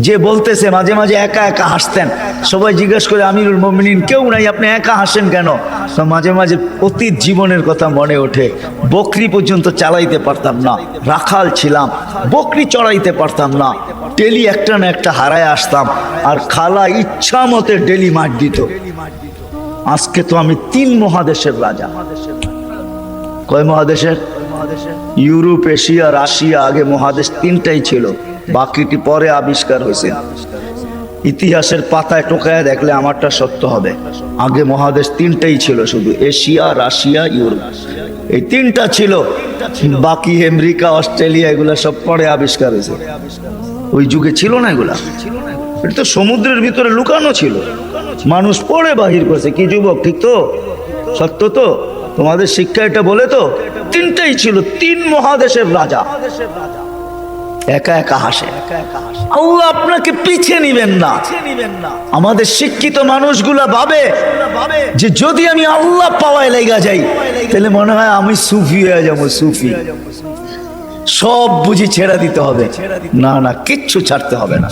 যে বলতেছে মাঝে মাঝে একা একা হাসতেন, সবাই জিজ্ঞেস করে আমিরুল মুমিনিন কেউ নাই, আপনি একা হাসেন কেন? তো মাঝে মাঝে অতীত জীবনের কথা মনে ওঠে। বকরি পর্যন্ত চালাইতে পারতাম না, রাখাল ছিলাম, বকরি চড়াইতে পারতাম না, ডেলি একটা না একটা হারায় আসতাম, আর খালা ইচ্ছা মতে ডেলি মার দিত। আজকে তো আমি 3 মহাদেশের রাজা। কয় মহাদেশের? Europe, Asia, Russia. আগে মহাদেশ 3টাই ছিল, বাকিটি পরে আবিষ্কার হয়েছে। ইতিহাসের পাতায় টোকায় দেখলে আমারটা সত্য হবে। আগে মহাদেশ 3টাই ছিল, শুধু এশিয়া, রাশিয়া, ইউরোপ, এই 3টা ছিল। বাকি আমেরিকা, অস্ট্রেলিয়া এগুলা সব পরে আবিষ্কার হয়েছে। ওই যুগে ছিল না এগুলা। এটা তো সমুদ্রের ভিতরে লুকানো ছিল, মানুষ পড়ে বাহির করছে। কি যুবক, ঠিক তো? সত্য তো? তোমাদের শিক্ষা এটা বলে তো? 3টাই ছিল, 3 মহাদেশের রাজা। একা একা হাসে। আল্লাহ আপনাকে পিছিয়ে নিবেন না। আমাদের শিক্ষিত মানুষগুলা ভাবে যে যদি আমি আল্লাহ পাওয়ায় লেগা যাই তাহলে মনে হয় আমি সুফি হয়ে যাবো। সুফি সব বুঝি ছেড়ে দিতে হবে। না না, কিচ্ছু ছাড়তে হবে না,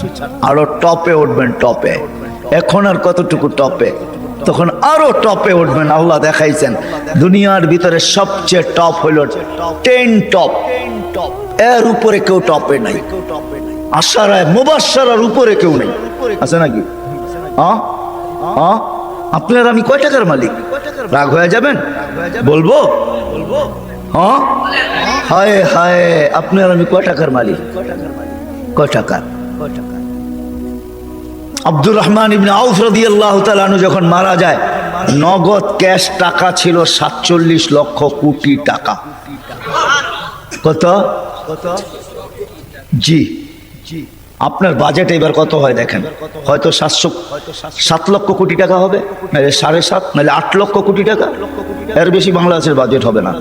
আরো টপে উঠবেন। টপে এখন আর কতটুকু টপে, তখন আরো টপে উঠবেন। আল্লাহ দেখাইছেন দুনিয়ার ভিতরে সবচেয়ে টপ হইল 10 টপ, এর উপরে কেউ টপে নাই। আশারায় মুবাশশারার উপরে কেউ নেই, আছে নাকি? আপনার আমি কয় টাকার মালিক? রাগ হয়ে যাবেন? বলবো? হ্যাঁ, হায় হায়, আপনার আমি কয় টাকার মালিক? কয় টাকার? আব্দুর রহমান ইবনে আউফ রাদিয়াল্লাহু তাআলা আনহু যখন মারা যায়, নগদ ক্যাশ টাকা ছিল 47 লক্ষ কোটি টাকা। কত? জি, আপনার বাজেট এবার কত হয় দেখেন। হয়তো 7 লক্ষ কোটি টাকা হবে, নাহলে 7.5, নাহলে 8 লক্ষ কোটি টাকা। এর বেশি বাংলাদেশের বাজেট হবে না।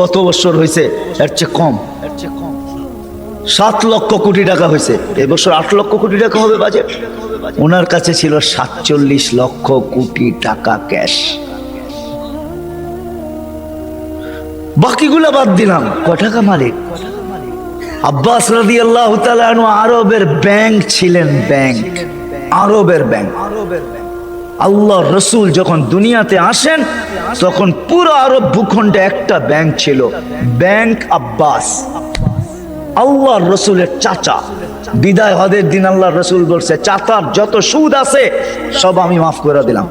গত বছর হয়েছে এর চেয়ে কম, 7 লক্ষ কোটি টাকা হয়েছে। এবছর 8 লক্ষ কোটি টাকা হবে বাজেট। ওনার কাছে ছিল 47 লক্ষ কোটি টাকা ক্যাশ। বাকিগুলা বাদ দিলাম, কয় টাকা মালিক? আব্বাস রাদিয়াল্লাহু তাআলা আনহু আরবের ব্যাংক ছিলেন, ব্যাংক, আরবের ব্যাংক। আল্লাহ রসুল যখন দুনিয়াতে আসেন তখন পুরো আরব ভূখণ্ডে একটা ব্যাংক ছিল, ব্যাংক আব্বাস। আল্লাহ রসুলের চাচা বিদায় হজের দিন আল্লাহ রসুল বলছে, চাচার যত সুদ আছে সব আমি মাফ করে দিলাম।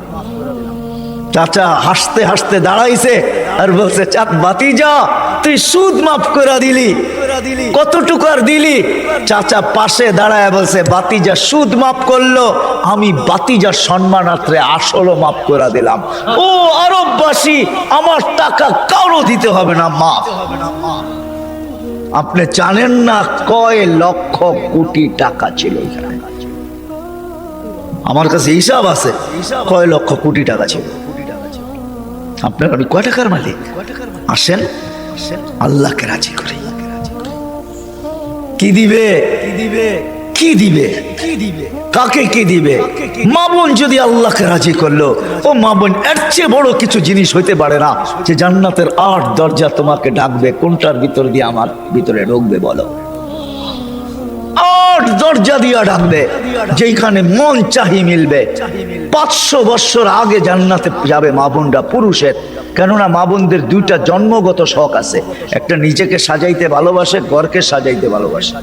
চাচা হাসতে হাসতে দাঁড়াইছে আর বলছে, ভাতিজা তুই সুদ মাফ করে দিলি, কতটুকু আর দিলি? চাচা পাশে দাঁড়ায় বলছে, ভাতিজা সুদ মাফ করলো, আমি ভাতিজার সম্মানার্থে আসলও মাফ করে দিলাম। ও আরববাসী, আমার টাকা কারো দিতে হবে না, মাফ। আপনি জানেন না কয় লক্ষ কোটি টাকা ছিল এখানে? আমার কাছে হিসাব আছে কয় লক্ষ কোটি টাকা ছিল। আপনার আমি কয় টাকার মালিক? আসেন আল্লাহকে রাজি করি। কি দিবে? কি দিবে? কাকে কি দিবে? মা বোন যদি আল্লাহকে রাজি করলো, ও মা বোন এর চেয়ে বড় কিছু জিনিস হইতে পারে না যে জান্নাতের 8 দরজা তোমাকে ডাকবে। কোনটার ভিতর দিয়ে আমার ভিতরে ঢুকবে বলো? 8 দরজা দিয়া ডাকবে, যেখানে মন চাহি মিলবে। 500 বছর আগে জান্নাতে যাবে মা বোনরা, পুরুষের। কেননা মা বোনদের 2টা জন্মগত শখ আছে, একটা নিজেকে সাজাইতে ভালোবাসে, ঘরকে সাজাইতে ভালোবাসে।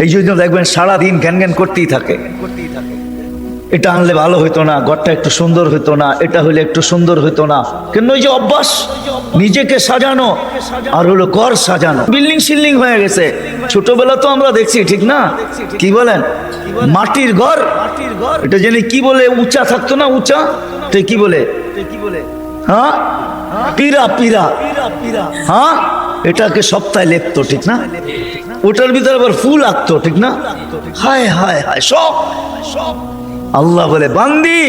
এই জন্য দেখবেন সারাদিন জ্ঞান জ্ঞান করতেই থাকে, এটা আনলে ভালো হইতো না, ঘরটা একটু সুন্দর হইতো না, এটা হইলে একটু সুন্দর হইতো না। কেন? ওই যে অভ্যাস, নিজেকে সাজানো আর হলো ঘর সাজানো। বিল্ডিং শিল্ডিং হয়ে গেছে। ছোটবেলা তো আমরা দেখছি, ঠিক না? কি বলেন? মাটির ঘর, এটা জানি কি বলে, উঁচা থাকতো না, উঁচা, তো কি বলে? হ্যাঁ, পিরা, পিরা, হ্যাঁ, এটাকে সপ্তাহে লেপতো, ঠিক না? ওটার ভিতরে আবার ফুল আঁকতো, ঠিক না? হায় হায় হায়, সব। আল্লাহ বলে, বান্দি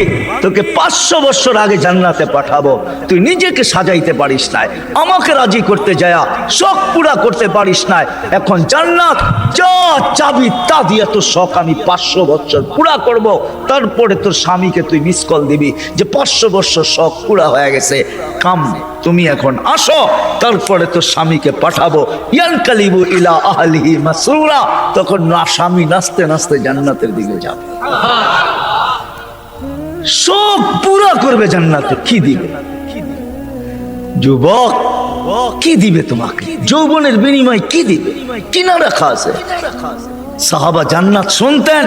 তোকে 500 বছর আগে জান্নাতে পাঠাবো, তুই নিজেকে সাজাইতে পারিস নাই, আমাকে রাজি করতে যায়া শখ পুরা করতে পারিস নাই। এখন জান্নাত যা চাবি তা দিয়ে তোর শখ আমি 500 বছর পুরা করব। তারপরে তোর স্বামীকে তুই মিস কল দিবি যে 500 বছর শখ পুরা হয়ে গেছে, কাম তুমি এখন আসো, তারপরে তো স্বামীকে পাঠাবো। ইয়ানকালিবু ইলা আহলিহি মাসরুরা, তখন না স্বামী নাচতে নাচতে জান্নাতের দিকে যাবে, শোক পুরা করবে জান্নাতে। কি দিবে যুবক, কি দিবে তোমাকে? যৌবনের বিনিময় কি দিবে? কিনা রাখা আছে? সাহাবা জান্নাত শুনতেন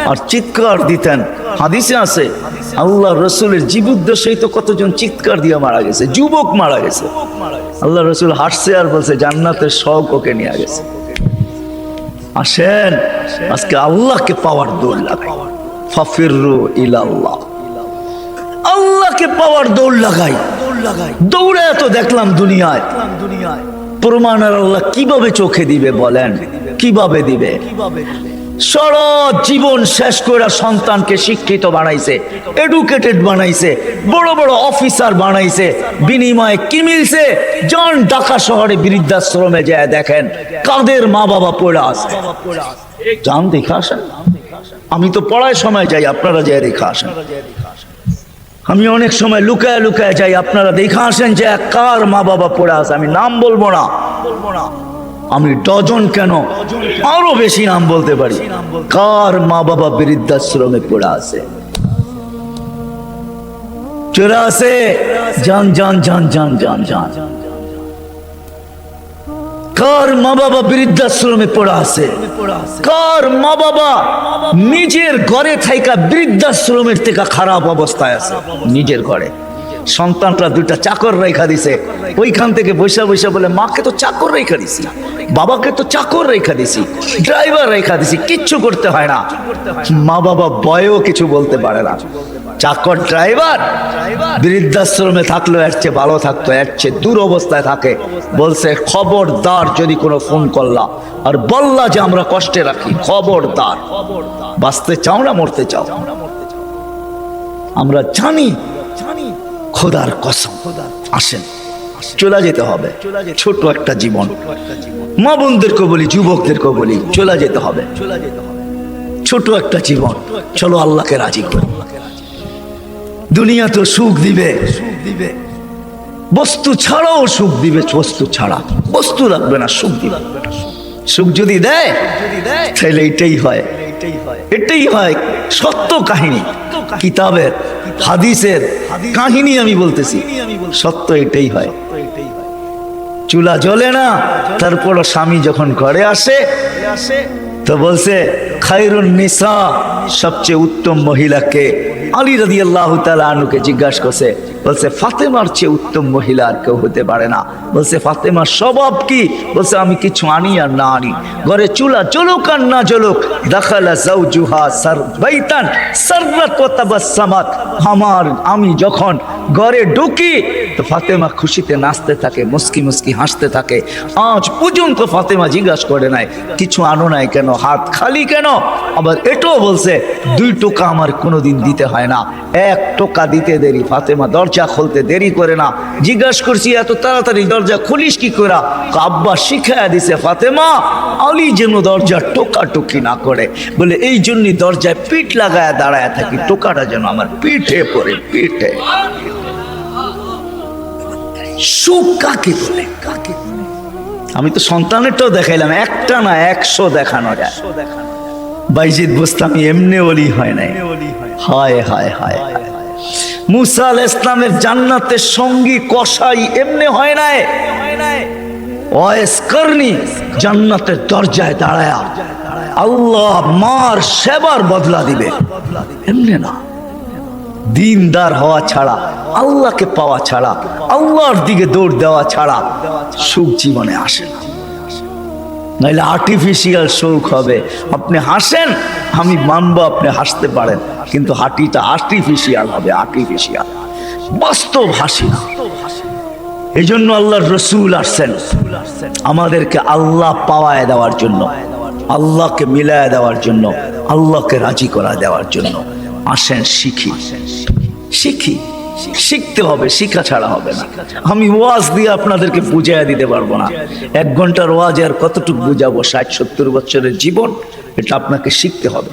আর চিৎকার দিতেন। হাদিসে আছে আল্লাহ রসুলের জীবদ্দশায় তো কতজন চিৎকার দিয়ে মারা গেছে, যুবক মারা গেছে। আল্লাহ রসুল হাসছে আর বলছে জান্নাতের শখ ওকে নিয়ে গেছে। আসেন আজকে আল্লাহকে পাওয়ার দৌড় লাগাই, ফাফিরু ইলাল্লাহ, আল্লাহকে পাওয়ার দৌড় লাগাই। দৌড়ে তো দেখলাম দুনিয়ায় প্রমাণ, আর আল্লাহ কিভাবে চোখে দিবে বলেন? কিভাবে দিবে? সারা জীবন শেষ করে সন্তানকে শিক্ষিত বানাইছে, এডুকেটেড বানাইছে, বড় বড় অফিসার বানাইছে, বিনিময়ে কি মিলছে? জন ঢাকা শহরে বৃদ্ধাশ্রমে যায় দেখেন কাদের মা বাবা পড়ে আছে, যান দেখে আসেন। আমি তো পড়ায় সময় যাই, আপনারা যায় দেখে আসেন। আমি অনেক সময় লুকায় লুকায় যাই, আপনারা দেখে আসেন যে কার মা বাবা পড়ে আছে। আমি নাম বলবো না, আমি ডজন কেন আরো বেশি নাম বলতে পারি, কার মা বাবা বৃদ্ধাশ্রমে পড়ে আছে, চলে আসে। জান জান জান জান জান জান, কার মা বাবা বৃদ্ধাশ্রমে পড়ে আছে, কার মা বাবা নিজের ঘরে থাকা বৃদ্ধাশ্রমের থেকে খারাপ অবস্থায় আছে। নিজের ঘরে সন্তানটা দুইটা চাকর রেখা দিছে, ওইখান থেকে বৈশা বৈশা বলে মাকে তো চাকর রেখা দিছি, বাবাকে তো চাকর রেখা দিছি, ড্রাইভার রেখা দিছি, কিচ্ছু করতে হয় না। মা বাবা বয়েও কিছু বলতে পারে না। চাকর ড্রাইভার বৃদ্ধাশ্রমে থাকলো এর চেয়ে ভালো থাকতো, এর চেয়ে দূর অবস্থায় থাকে। বলছে খবরদার যদি কোনো ফোন করলা আর বললা যে আমরা কষ্টে রাখি, খবরদার। বাঁচতে চাও না মরতে চাও? আমরা জানি খোদার কসম। আসেন চলে যেতে হবে, ছোট একটা জীবন। মা বোনদেরকে বলি, যুবকদেরকে বলি, চলে যেতে হবে। ছোট একটা জীবন, চলো আল্লাহকে রাজি করি। দুনিয়া তো সুখ দিবে, বস্তু ছাড়াও সুখ দিবে, বস্তু ছাড়া বস্তু লাগবে না, সুখ দিবে। সুখ যদি দেয় তাহলে এটাই হয়, এটাই হয় সত্য কাহিনী, কিতাবের হাদিসের কাহিনী আমি বলতেছি, সত্য এটাই হয়। চুলা জ্বলে না, তারপর স্বামী যখন ঘরে আসে তো বলছে খায়রুন নিসা, সবচেয়ে উত্তম মহিলাকে। আলী রাদিয়াল্লাহু তাআলা আনহুকে জিজ্ঞাসা করছে, বলছে ফাতেমার চেয়ে উত্তম মহিলা আর কেউ হতে পারে না। বলছে ফাতেমার স্বভাব কি? বলছে আমি কিছু আনি আর না আনি, ঘরে চুলা জ্বলুক আর না জ্বলুক, দাখালা যাওজুহা সারবাইতান সাররাত ওয়া তাবাসসামাত, আমি যখন ঘরে ঢুকি তো ফাতেমা খুশিতে নাচতে থাকে, মুস্কি মুস্কি হাসতে থাকে। আজ পর্যন্ত ফাতেমা জিজ্ঞাসা করে নাই কিছু আনো নাই কেন, হাত খালি কেন। আবার এটাও বলছে 2 টোকা আমার কোনোদিন দিতে হয় না, 1 টোকা দিতে দেরি। ফাতেমা দরজা খুলতে দেরি করে না। জিজ্ঞাসা করছি এত তাড়াতাড়ি দরজা খুলিস কি করে? আব্বা শিখায়া দিছে ফাতেমা আলী যেন দরজা টোকাটুকি না করে, বলে এই জন্যই দরজায় পিঠ লাগায় দাঁড়ায় থাকি, টোকাটা যেন আমার পিঠে পড়ে, পিঠে। সুখ কাকে বলে? কাকে? আমি তো সন্তানেরটাও দেখাইলাম, একটা না 100 দেখানো যায়। বাইজিদ বুস্তামি এমনি ওলি হয় নাই। হায় হায় হায়, মুসা আলাইহিস সালামের জান্নাতের সঙ্গী কসাই এমনি হয় নাই। ওয়াইস করনি জান্নাতের দরজায় দাঁড়ায়া আল্লাহ মার সেবার বদলা দিবে, এমনি না। দিনদার হওয়া ছাড়া, আল্লাহকে পাওয়া ছাড়া, আল্লাহর দিকে দৌড় দেওয়া ছাড়া সুখ জীবনে আসে না। নাইলে আর্টিফিশিয়াল সুখ হবে। আপনি হাসেন, আমি মানবো আপনি হাসতে পারেন, কিন্তু হাঁটিটা আর্টিফিশিয়াল হবে, আর্টিফিশিয়াল, বাস্তব হাসি না। এই জন্য আল্লাহর রসুল আসছেন আমাদেরকে আল্লাহ পাওয়ায় দেওয়ার জন্য, আল্লাহকে মিলায় দেওয়ার জন্য, আল্লাহকে রাজি করা দেওয়ার জন্য। আসেন শিখি, শিখি, শিখতে হবে, শিখা ছাড়া হবে না। আমি ওয়াজ দিয়ে আপনাদেরকে বুঝাইয়া দিতে পারবো না। 1 ঘন্টার ওয়াজ আর কতটুকু বুঝাবো? 60-70 বছরের জীবন, এটা আপনাকে শিখতে হবে।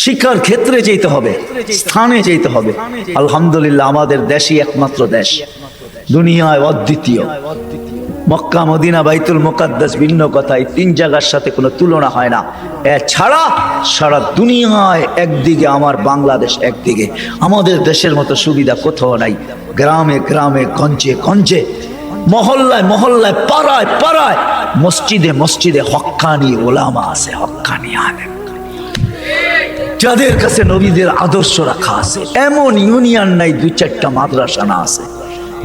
শিক্ষার ক্ষেত্রে যেতে হবে, স্থানে যেতে হবে। আলহামদুলিল্লাহ আমাদের দেশই একমাত্র দেশ দুনিয়ায় অদ্বিতীয়। মক্কা মদিনা বাইতুল মুকাদ্দাস ভিন্ন কথা, এই তিন জায়গার সাথে কোনো তুলনা হয় না। এছাড়া সারা দুনিয়ায় একদিকে আমার বাংলাদেশ, একদিকে আমাদের দেশের মতো সুবিধা কোথাও নাই। গ্রামে গ্রামে, গঞ্জে গঞ্জে, মহল্লায় মহল্লায়, পাড়ায় পাড়ায়, মসজিদে মসজিদে হক্কানি ওলামা আছে, হক্কানি আলেম, যাদের কাছে নবীদের আদর্শ রাখা আছে। এমন ইউনিয়ন নাই দুই চারটা মাদ্রাসা না আছে,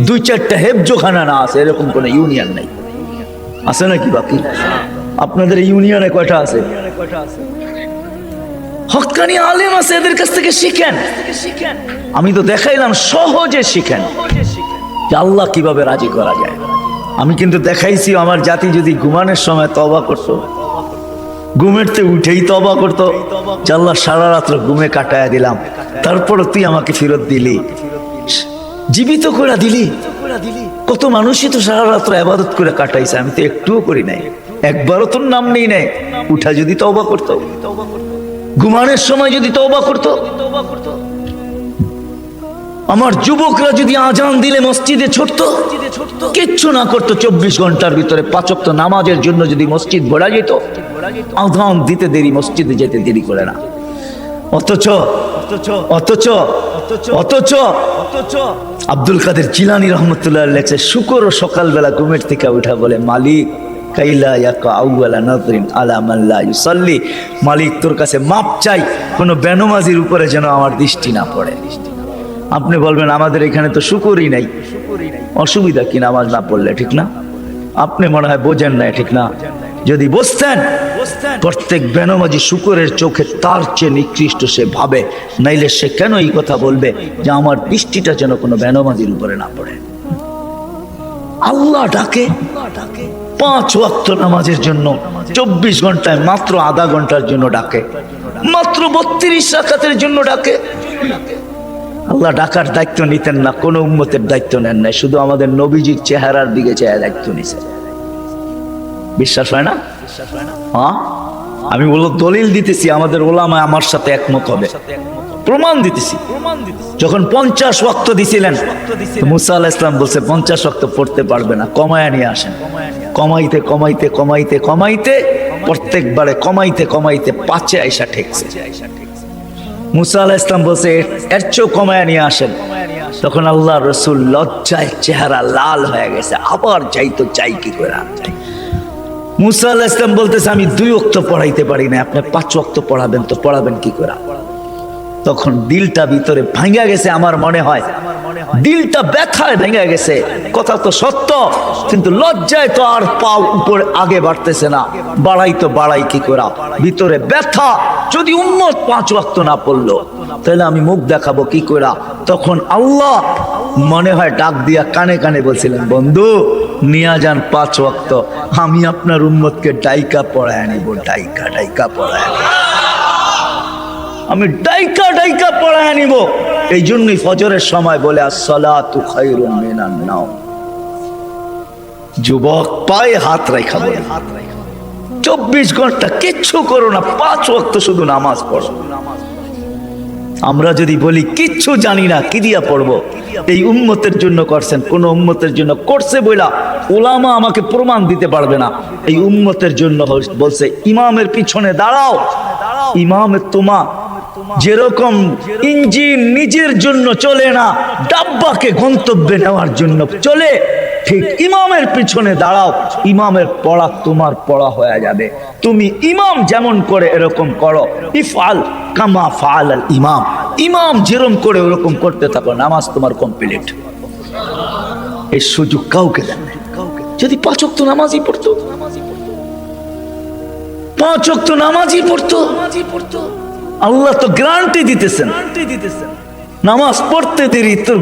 দুই চারটা হেফজোখানা না আছে, এরকম কোন ইউনিয়ন নাই। আছে নাকি বাকি? আপনাদের ইউনিয়নে কয়টা আছে? হক্কানি আলেম আছে, এদের কাছ থেকে শিখেন। আমি তো দেখাইলাম সহজে শিখেন যে আল্লাহ কিভাবে রাজি করা যায়। আমি কিন্তু দেখাইছি আমার জাতি যদি ঘুমানোর সময় তওবা করতো, ঘুমেরতে উঠেই তওবা করতো যে আল্লাহ সারা রাত্র ঘুমে কাটায়া দিলাম, তারপরে তুই আমাকে ফেরত দিলি, জীবিত করে দিলি। কত মানুষই তো সারা রাত্র ইবাদত করে কাটাইছে, আমি তো একটুও করি নাই, একবারও তোর নাম নেই নাই। উঠা যদি তওবা করতো, ঘুমানোর সময় যদি তওবা করতো, আমার যুবকরা যদি আজান দিলে মসজিদে ছুটতো, কিচ্ছু না করতো, 24 ঘন্টার ভিতরে 5 ওয়াক্ত নামাজের জন্য যদি মসজিদ ভরা যেত, আজান দিতে দেরি, মসজিদে যেতে দেরি করে না। অথচ অথচ অথচ আব্দুল কাদের জিলানী রহমতুল্লাহ লেখছে, শুকর সকালবেলা ঘুমের থেকে উঠা বলে, মালিক কাইলা ইয়াকা আউয়ালা নাযরিন আলা মান লা ইউসাল্লি, মালিক তোর কাছে মাপ চাই, কোনো বেনমাজির উপরে যেন আমার দৃষ্টি না পড়ে। আপনি বলবেন আমাদের এখানে তো শুকরই নাই, অসুবিধা কি নামাজ না পড়লে? ঠিক না? আপনি মনে হয় বোঝেন না, ঠিক না? যদি বুঝতেন, প্রত্যেক বেনমাজি শুকরের চোখে তার চেয়ে নিকৃষ্ট সে ভাবে, নাইলে সে কেন এই কথা বলবে যে আমার দৃষ্টিটা যেন কোনো বেনমাজির উপরে না পড়ে। আল্লাহ ডাকে 5 ওয়াক্ত নামাজের জন্য, 24 ঘন্টায় মাত্র আধা ঘন্টার জন্য ডাকে, মাত্র 32 রাকাতের জন্য ডাকে। আল্লাহ ডাকার দায়িত্ব নিতেন না, কোন উম্মতের দায়িত্ব নেন নাই, শুধু আমাদের নবীজির চেহারার দিকে চেয়ে দায়িত্ব নিছেন। বিশ্বাস হয় না? হ্যাঁ, আমি বলবো দলিল দিতেছি, আমাদের ওলামা আমার সাথে একমত হবে, প্রমাণ দিতেছি। যখন 50 ওয়াক্ত দিছিলেন, মুসা আলাইহিস সালাম বলছে 50 ওয়াক্ত পড়তে পারবে না, কমায়া নিয়ে আসেন। কমাইতে কমাইতে কমাইতে কমাইতে প্রত্যেকবারে কমাইতে কমাইতে 5-এ আইসা ঠেকছে। মুসা আলাইহিস সালাম বলছে এর চেয়েও কমায়া নিয়ে আসেন। তখন আল্লাহ রসুল লজ্জায় চেহারা লাল হয়ে গেছে, আবার যাইতো, চাই কি করে? মুসা আলাইহিস সালাম বলতেছে আমি 2 ওয়াক্ত পড়াইতে পারি না, আপনি 5 ওয়াক্ত পড়াবেন, তো পড়াবেন কি করে? তখন দিলটা ভিতরে ভাঙা গেছে, আমার মনে হয় দিলটা ব্যথায় ভেঙে গেছে। কথা তো সত্য, কিন্তু লজ্জায় তো আর পা উপরে আগে বাড়তেছে না, বাড়াই তো বাড়াই কি করে? ভিতরে ব্যথা। যদি উম্মত 5 ওয়াক্ত না পড়লো, তাহলে আমি মুখ দেখাবো কি করে? তখন আল্লাহ মনে হয় ডাক দিয়া কানে কানে বলছিলেন, বন্ধু নিয়া যান 5 ওয়াক্ত, আমি আপনার উম্মতকে ডাইকা পড়ায় নিব, ডাইকা ডাইকা পড়ায়, আমি ডাইকা ডাইকা পড়ায় নিব। এই জন্যই ফজরের সময় বলে আসসালাতু খায়রুম মিনান নাওম। যুবক পায়ে হাত রাখা বলে, 24 ঘন্টা কিচ্ছু করো না, 5 ওয়াক্ত শুধু নামাজ পড়ো। আমরা যদি বলি কিচ্ছু জানি না, কি দিয়া পড়বো? এই উম্মতের জন্য করছেন, কোন উম্মতের জন্য করছে বইলা উলামা আমাকে প্রমাণ দিতে পারবে না। এই উম্মতের জন্য বলছে ইমামের পিছনে দাঁড়াও। ইমামের তোমা যেরকম ইঞ্জিন নিজের জন্য চলে না, ডাব্বাকে গন্তব্যে নেওয়ার জন্য চলে, ঠিক ইমামের পিছনে দাঁড়াও, ইমামের পড়া তোমার পড়া হয়ে যাবে। তুমি ইমাম যেমন করে এরকম করো, ইফআল কামা ফাআলাল ইমাম, ইমাম যেরকম করে ওরকম করতে থাকো, নামাজ তোমার কমপ্লিট। এই সুযোগ কাউকে দেন না। যদি 5 ওয়াক্ত নামাজই পড়তো, 5 ওয়াক্ত নামাজই পড়তো, আল্লাহ তো গ্যারান্টি দিতেছেন, নামাজ পড়তে দেরি তোর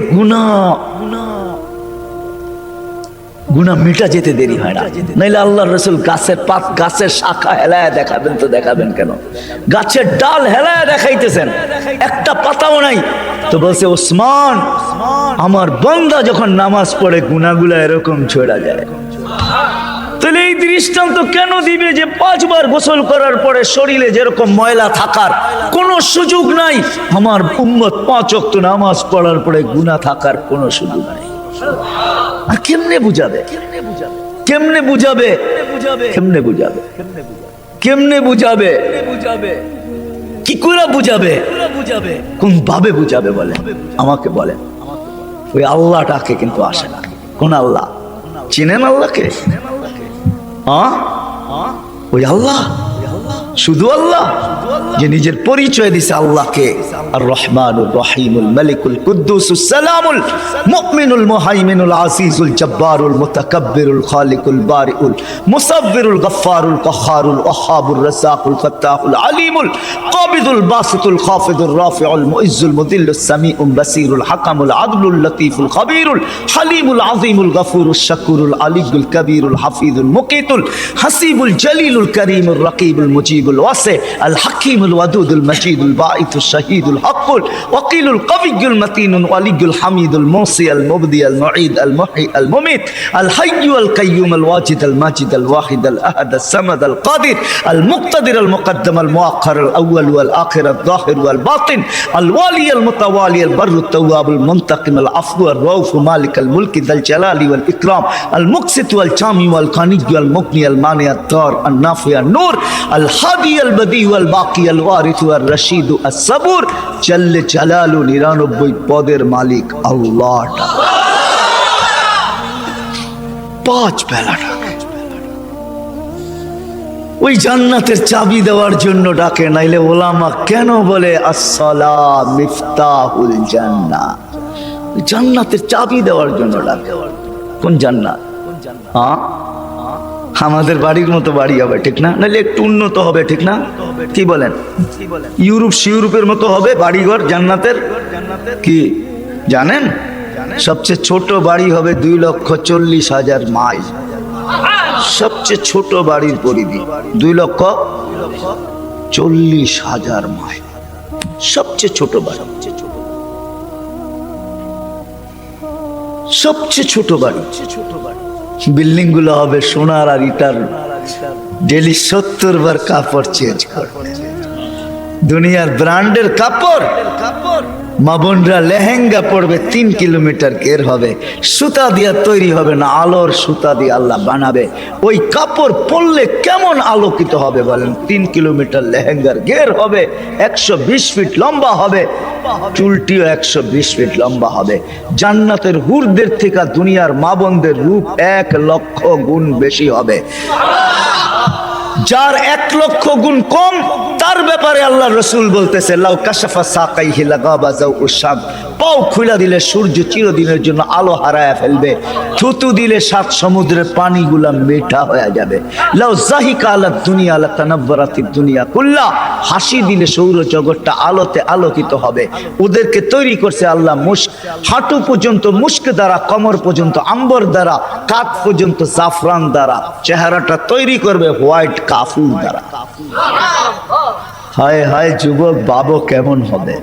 গুনাহ মিটা যেতে দেরি হয় না। নাইলে আল্লাহ রসুল গাছের পাত, গাছের শাখা হেলায় দেখাবেন, তো দেখাবেন কেন? গাছের ডাল হেলায় দেখাইতেছেন, একটা পাতাও নাই। তো বলছে ওসমান, আমার বান্দা যখন নামাজ পড়ে গুনাহগুলা এরকম ঝরা যায়। তাহলে এই দৃষ্টান্ত কেন দিবে যে 5 বার গোসল করার পরে শরীরে যেরকম ময়লা থাকার কোনো সুযোগ নাই, আমার উম্মত 5 ওয়াক্ত নামাজ পড়ার পরে গুনাহ থাকার কোনো সুযোগ নাই। আর কেমনে বুঝাবে? কেমনে বুঝাবে? কেমনে বুঝাবে? কেমনে বুঝাবে? কি করে বুঝাবে? কোন ভাবে বুঝাবে বলে? আমাকে বলে। ওই আল্লাহটাকে কিন্তু আসে না। কোন আল্লাহ? চিনেন আল্লাহকে? হ্যাঁ, ওই আল্লাহ, শুধু আল্লাহ যে নিজের পরিচয় দিছে আল্লাহকে আর রহমানুর রহিমুল মালিকুল কুদ্দুসুস সালামুল মুমিনুল মুহাইমিনুল আজিজুল জব্বারুল মুতাকাব্বিরুল খালিকুল বারিউল মুসাব্বিরুল গফফারুল কাহ্হারুল ওয়াহ্হাবুর রাজ্জাকুল ফাত্তাহুল আলিমুল কাবিদুল বাসিতুল খাফিদুর রাফিউল মুইজ্জুল মুদিল্লুস সামিউল বাসিরুল হাকামুল আদলুল লতীফুল খাবীরুল হালিমুল আযীমুল গফুরুশ শাকুরুল আলিয়ুল কবীরুল হাফিজুল মুকিতুল হাসিবুল জলিলুল করিমুর রকিবুল মুজিবুল ওয়াসি আল হাকিমুল ওয়াদুদুল মজিদুল বাঈতুশ শাহীদুল হকুল ওয়াকিলুল কবিয়্যুল মতিনুল ওয়ালিয়ুল হামিদুল মুসি আল মুবদি আল মুঈদ আল মুহয়ি আল মুমিত আল হাইয়্যু আল কাইয়্যুম আল ওয়াজিদ আল মাজিদ আল ওয়াহিদ আল আহাদ আল সামাদ আল কাদির আল মুক্তাদির আল মুকদ্দম আল মুআক্খার আল আউয়াল ওয়াল আখির আল যাহির ওয়াল বাতিন আল ওয়ালি আল মুতাওয়ালি আল বাররুত তাওয়াব আল মুনতাকিম আল আফু আল রাউফ মালিক আল মুলক যাল জালালি ওয়াল ইকরাম আল মুকসিত ওয়াল জামি ওয়াল কানিয ওয়াল মুগনি আল মানি আল দার আল নাফি আল নূর আল হাদি আল বদি ওয়াল বাকি আল ওয়ারিথ ওয়াল রশিদ আস সাবুর জাল্লে জালালু 99 পদের মালিক আল্লাহ। পাঁচ বেলা ডাকে, ওই জান্নাতের চাবি দেওয়ার জন্য ডাকে। নাইলে ওলামা কেন বলে আসসালাম মিফতাহুল জান্নাহ? জান্নাতের চাবি দেওয়ার জন্য ডাকে। কোন জান্নাত? হ্যাঁ, আমাদের বাড়ির মতো বাড়ি হবে, ঠিক না? নাহলে একটু উন্নত হবে, ঠিক না? কি বলেন? ইউরোপের মতো হবে বাড়িঘর জান্নাতের। কি জানেন? সবচেয়ে ছোট বাড়ি হবে 2,40,000 মাইল। সবচেয়ে ছোট বাড়ির পরিধি 2,40,000 মাইল। সবচেয়ে ছোট বাড়ি, সবচেয়ে ছোট বাড়ি। বিল্ডিং গুলো হবে সোনার আর ইটার। ডেলি 70 বার কাপড় চেঞ্জ করবে। দুনিয়ার ব্র্যান্ডের কাপড়। মা বোনরা লেহেঙ্গা পড়বে 3 কিলোমিটার ঘের হবে, সুতা দিয়া তৈরি হবে না, আলোর সুতা দিয়ে আল্লাহ বানাবে। ওই কাপড় পরলে কেমন আলোকিত হবে বলেন? 3 কিলোমিটার লেহেঙ্গার ঘের হবে, 120 ফিট লম্বা হবে, চুলটিও 120 ফিট লম্বা হবে। জান্নাতের হুরদের থেকে দুনিয়ার মা বোনদের রূপ 1 লক্ষ গুণ বেশি হবে। যার 1 লক্ষ গুণ কম, তার ব্যাপারে আল্লাহ রসুল বলতেছে লাউ কাশাফা সাকাইহি লাগাবা যাউউশ শাম। পাও খুলে দিলে সূর্য চিরদিনের জন্য আলো হারায়া ফেলবে। থুতু দিলে 7 সমুদ্রের পানিগুলা মিঠা হয়ে যাবে। লাউ জাহিকা আলা দুনিয়া লা তানাব্বারাতিদ দুনিয়া কুল্লা। হাসি দিলে সৌর জগৎটা আলোতে আলোকিত হবে। ওদেরকে তৈরি করছে আল্লাহ মুস্ক, হাঁটু পর্যন্ত মুস্ক দ্বারা, কমর পর্যন্ত আম্বর দ্বারা, কাঁধ পর্যন্ত জাফরান দ্বারা। চেহারাটা তৈরি করবে হোয়াইট কাফুর দ্বারা। হায় হায় যুবক, বাবু কেমন হবে?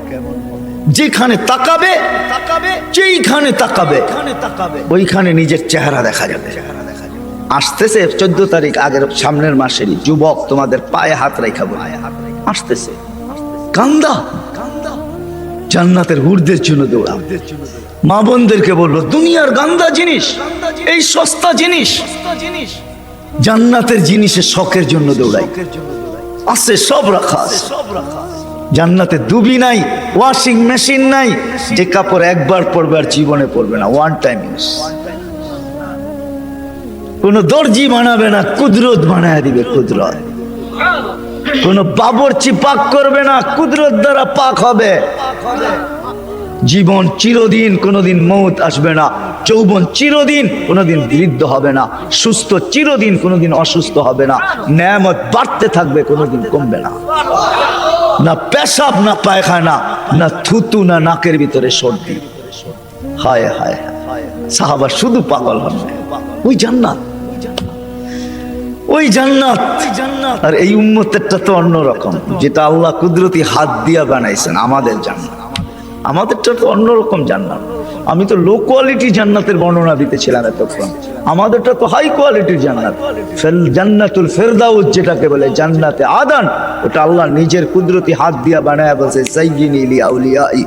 যেখানে তাকাবে, যেইখানে তাকাবে ওইখানে নিজের চেহারা দেখা যাবে। আসতেছে 14 তারিখ, আগের সামনের মাসেরই। যুবক, তোমাদের পায়ে হাত রেখা বলে আসতেছে। কান্দা জান্নাতের হুরদের জন্য দৌড়া। মা বোনদেরকে বলবো, দুনিয়ার গান্দা জিনিস, এই সস্তা জিনিস, জান্নাতের জিনিসের শখের জন্য দৌড়াই। আছে সব রাখা আছে। জান্নাতে দুবি নাই, ওয়াশিং মেশিন নাই, যে কাপড় একবার পরবে আর জীবনে পরবে না, ওয়ান টাইম ইউজ। কোন দর্জি বানাবে না, কুদরত বানায় দিবে। কুদরত। কোন বাবরচি পাক করবে না, কুদরত দ্বারা পাক হবে। জীবন চিরদিন, কোনোদিন মৌত আসবে না। যৌবন চিরদিন, কোনোদিন বৃদ্ধ হবে না। সুস্থ চিরদিন, কোনোদিন অসুস্থ হবে না। নেয়ামত বাড়তে থাকবে, কোনোদিন কমবে না। না পেশাব, না পায়খানা, না থুতু, না নাকের ভিতরে সর্দি। হায় হায়, সাহাবা শুধু পাগল হন। ওই জান্নাত, ওই জান্নাত। আর এই উম্মতেরটা তো অন্যরকম, যেটা আল্লাহ কুদরতি হাত দিয়া বানাইছেন। আমাদের জান্নাত, আমাদেরটা তো অন্যরকম জান্নাত। আমি তো লো কোয়ালিটি জান্নাতের বর্ণনা দিতেছিলাম এতক্ষণ। আমাদেরটা তো হাই কোয়ালিটির জান্নাত। জান্নাতুল ফেরদাউস যেটাকে বলে, জান্নাতে আদান, ওটা আল্লাহ নিজের কুদরতি হাত দিয়া বানায় বলছে, সাইয়্যিনি লি আউলিয়াই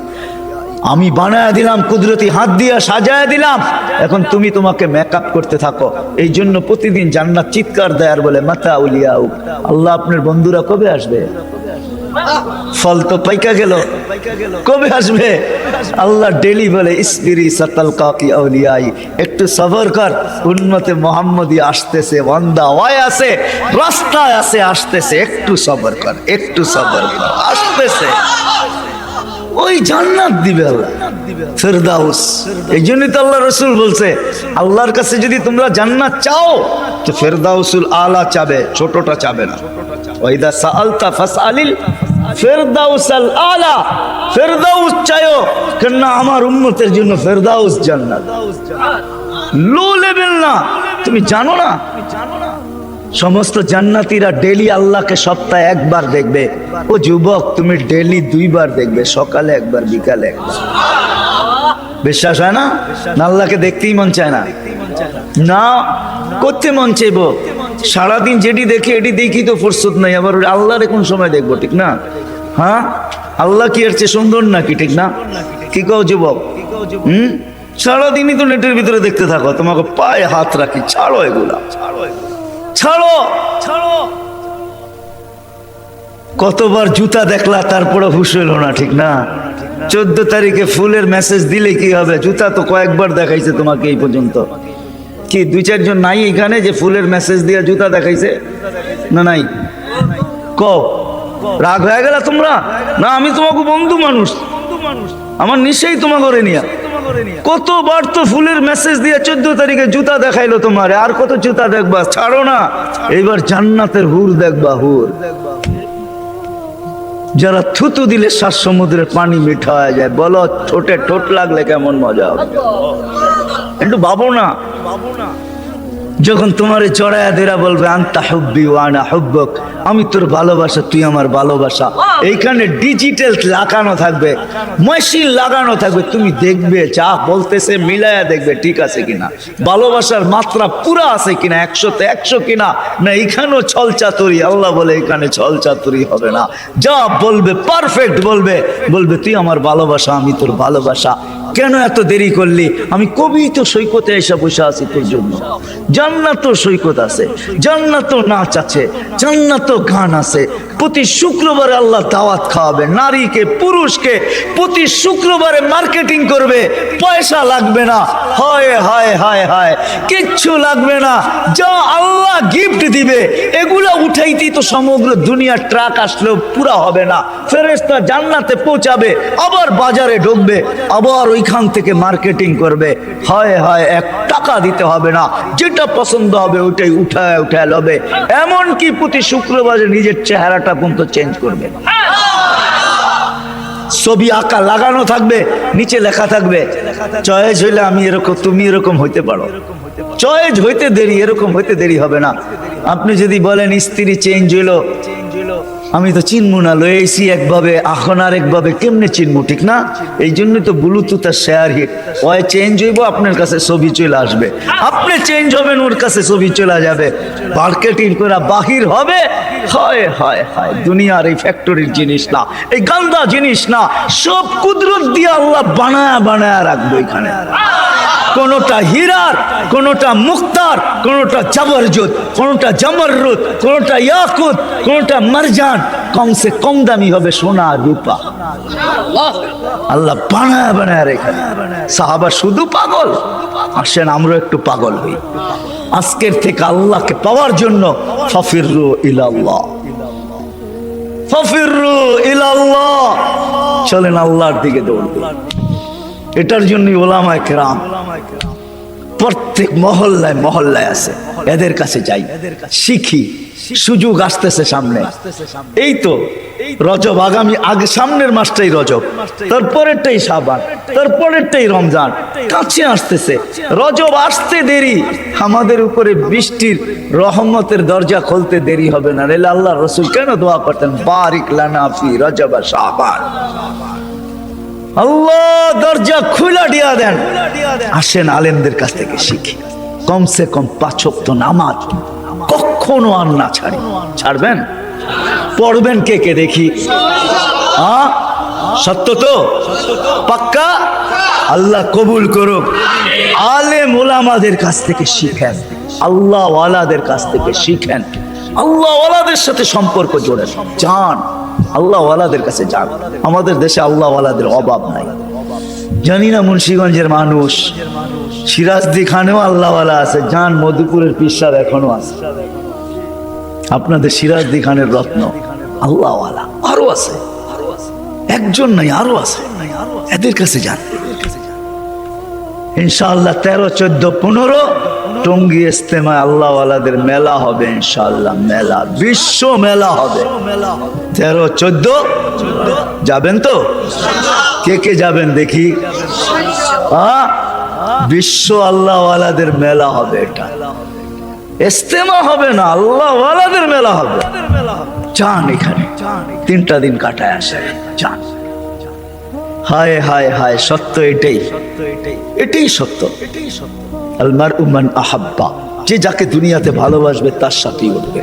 আমি বানায় দিলাম, কুদরতি হাত দিয়া সাজায় দিলাম, এখন তুমি তোমাকে মেকআপ করতে থাকো। এই জন্য প্রতিদিন জান্নাত চিৎকার দেয় আর বলে মাতা উলিয়াউ, আল্লাহ আপনার বন্ধুরা কবে আসবে? ফল তো পাইকা গেল, কবে আসবে? আল্লাহ ডেলি বলে ইসবিরি সাতালকা কি আউলিয়াই, একটু সবর কর, উম্মতে মুহাম্মদি আসতেছে, বান্দা ওই আছে, রাস্তায় আছে, আসতেছে, একটু সবর কর, একটু সবর কর, আসতেছে। ওই জান্নাত দিবে আল্লাহ, ফেরদাউস। এই জন্যই তো আল্লাহ রসুল বলছে, আল্লাহর কাছে যদি তোমরা জান্নাত চাও তো ফেরদাউসুল আলা চাবে, ছোটটা চাবে না। ওয়াইদা সাআলতা ফাসআলিল ফেরদাউসাল আলা, ফেরদাউস চাইও, কেন আমার উম্মতের জন্য ফেরদাউস জান্নাত, লো লেভেল না। তুমি জানো না সমস্ত জান্নাতীরা ডেলি আল্লাহকে সপ্তাহে একবার দেখবে। ও যুবক, তুমি ডেলি 2 বার দেখবে, সকালে একবার, বিকালে একবার। বিশ্বাস হয় না? আল্লাহকে দেখতেই মন চায় না, না করতে মন চাইবো। সারাদিন যেটি দেখি এটি দেখি তো ফুরসত নাই, আবার আল্লাহর কোন সময় দেখবো, ঠিক না? হ্যাঁ, আল্লাহ কি এর চেয়ে সুন্দর নাকি, ঠিক না? কি কও যুবক? সারাদিনই তো নেটের ভিতরে দেখতে থাকো, তোমাকে পায়ে হাত রাখি, ছাড়ো এগুলা, ছাড়ো ছাড়ো। কতবার জুতা দেখলা, তারপরে হুশ হইল না, ঠিক না? 14 তারিখে ফুলের মেসেজ দিলে কি হবে? জুতা তো কয়েকবার দেখাইছে তোমাকে এই পর্যন্ত। কি 2-4 জন নাই এখানে যে ফুলের মেসেজ দিয়ে জুতা দেখাইছে? না নাই? কও, রাগ হয়ে গেল তোমরা? না, আমি তোমাকে বন্ধু মানুষ, আমার নিশ্চয়ই তোমাকে করে নিয়া। কতবার তো ফুলের মেসেজ দিয়ে 14 তারিখে জুতা দেখাইলো তোমারে, আর কত জুতা দেখবা? ছাড়ো না। এইবার জান্নাতের হুর দেখবা, হুর যারা থুতু দিলে 7 সমুদ্রের পানি মিঠা হয়ে যায়। বলো, ঠোঁটে ঠোঁট লাগলে কেমন মজা হবে? একটু ভাবো না। যখন তোমারে জড়ায়া দেরা বলবে আনতা হুব্বি ওয়া আনা হুব্বুক, আমি তোর ভালোবাসা, তুই আমার ভালোবাসা, এইখানে ডিজিটাল লাগানো থাকবে, মেশিন লাগানো থাকবে। তুমি দেখবে, যা বলতেছে মিলায়া দেখবে ঠিক আছে কিনা, ভালোবাসার মাত্রা পুরা আছে কিনা, 100-তে 100 কিনা, না এখানেও ছল চাতুরি। আল্লাহ বলে এখানে ছল চাতুরি হবে না, যা বলবে পারফেক্ট বলবে। বলবে তুই আমার ভালোবাসা, আমি তোর ভালোবাসা। কেন এত দেরি করলি? আমি কবি তো সৈকতে এসে বসে আছি তোর জন্য। জান্নাত সৈকত আছে, জান্নাত নাচ আছে, জান্নাত গান আছে। প্রতি শুক্রবারে আল্লাহ দাওয়াত খাওয়াবে নারীকে, পুরুষকে, প্রতি শুক্রবারে মার্কেটিং করবে, পয়সা লাগবে না। হয় হায় হায় হায়, কিচ্ছু লাগবে না, যা আল্লাহ গিফট দিবে এগুলা উঠাইতেই তো সমগ্র দুনিয়ার ট্রাক আসলেও পুরা হবে না। ফেরেশতা জান্নাতে পৌঁছাবে, আবার বাজারে ঢুকবে, আবার ওইখান থেকে মার্কেটিং করবে। হয় হয়, 1 টাকা দিতে হবে না, যেটা পছন্দ হবে ওইটাই উঠায় উঠায় লবে। এমনকি প্রতি শুক্রবারে নিজের চেহারাটা পর্যন্ত চেঞ্জ করবে। ছবি আঁকা লাগানো থাকবে, নিচে লেখা থাকবে চয়েস হইলে আমি এরকম, তুমি এরকম হইতে পারো। চয়েস হইতে দেরি, এরকম হইতে দেরি হবে না। আপনি যদি বলেন স্ত্রী চেঞ্জ হইলো, আমি তো চিনবো না, লয়েছি একভাবে, এখন আর একভাবে, কেমনে চিনবো, ঠিক না? এই জন্য তো ব্লুটুথ আর শেয়ার হিট, ওই চেঞ্জ হইব, আপনার কাছে ছবি চলে আসবে, আপনি চেঞ্জ হবেন, ওর কাছে ছবি চলে যাবে, মার্কেটিং করে বাহির হবে। হয় হয় হয়, দুনিয়ার এই ফ্যাক্টরির জিনিস না, এই গান্দা জিনিস না, সব কুদরত দিয়ে আল্লাহ বানায়া বানায়া রাখবো এখানে। কোনটা হীরার, কোনটা মুক্তার, কোনটা জবরজুদ, কোনটা জমররুদ, কোনটা ইয়াকুত, কোনটা মারজান, কমসে কম দামি হবে সোনা রূপা। আল্লাহ বানায় বানায় রেখে। সাহাবা শুধু পাগল, আসেন আমরা একটু পাগল হই। আজকের থেকে আল্লাহকে পাওয়ার জন্য ফাফিরু ইলাল্লাহ, ফাফিরু ইলাল্লাহ, চলেন আল্লাহর দিকে দৌড়। এটার জন্যই ওলামায়ে কেরাম প্রত্যেক মহল্লায় মহল্লায় আছে, এদের কাছে যাই, শিখি। সুযোগ আসতেছে সামনে, এই তো রজব, আগে সামনের মাসটাই রজব, তারপরেরটাই শাবান, তারপরেরটাই রমজান, কাছে আসতেছে। রজব আসতে দেরি, আমাদের উপরে বৃষ্টির রহমতের দরজা খুলতে দেরি হবে না। নাহলে আল্লাহ রসুল কেন দোয়া করতেন, বারিক লানা ফি রজব শাবান, আল্লাহ দরজা খুলা দিয়া দেন। আসেন আলেমদের কাছ থেকে শিখি, কমসে কম 5 ওয়াক্ত নামাজ কখনো আর না ছাড়ি। ছাড়বেন? পড়বেন কে কে দেখি? সত্য তো? পাক্কা? আল্লাহ কবুল করুক। আলেম ওলামাদের কাছ থেকে শিখেন, আল্লাহ ওয়ালাদের কাছ থেকে শিখেন, আল্লাহ ওয়ালাদের সাথে সম্পর্ক জোড়েন, যান আল্লাহ ওয়ালাদের কাছে যান। আমাদের দেশে আল্লাহ ওয়ালাদের অভাব নাই। জানি না মুন্সিগঞ্জের মানুষ, সিরাজদি খানেও আল্লাহ ওয়ালা আছে, যান মধুপুরের পীর সাহেব এখনো আছে। আপনাদের সিরাজদি খানের রত্ন আল্লাহ ওয়ালা আরো আছে, একজন নাই আরো আছে, এদের কাছে যান। ইনশাআল্লাহ 13, 14, 15 টঙ্গী ইজতেমায় আল্লাহ ওয়ালাদের মেলা হবে ইনশাআল্লাহ, মেলা, বিশ্ব মেলা হবে। 13, 14 যাবেন তো? কে কে যাবেন দেখি? বিশ্ব আল্লাহ ওয়ালাদের মেলা হবে, এটা ইজতেমা হবে না, আল্লাহ ওয়ালাদের মেলা হবে। যান, এখানে 3টা দিন কাটায় আসে, যান। হায় হায় হায়, সত্য এটাই, এটাই সত্য। আল মারউ মান আহাব্বা, যে যাকে দুনিয়াতে ভালোবাসবে তার সাথেই উঠবে।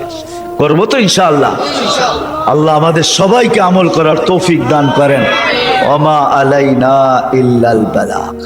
করবো তো ইনশাআল্লাহ। আল্লাহ আমাদের সবাইকে আমল করার তৌফিক দান করেন। ওমা আলাইনা ইল্লাল বালাগ।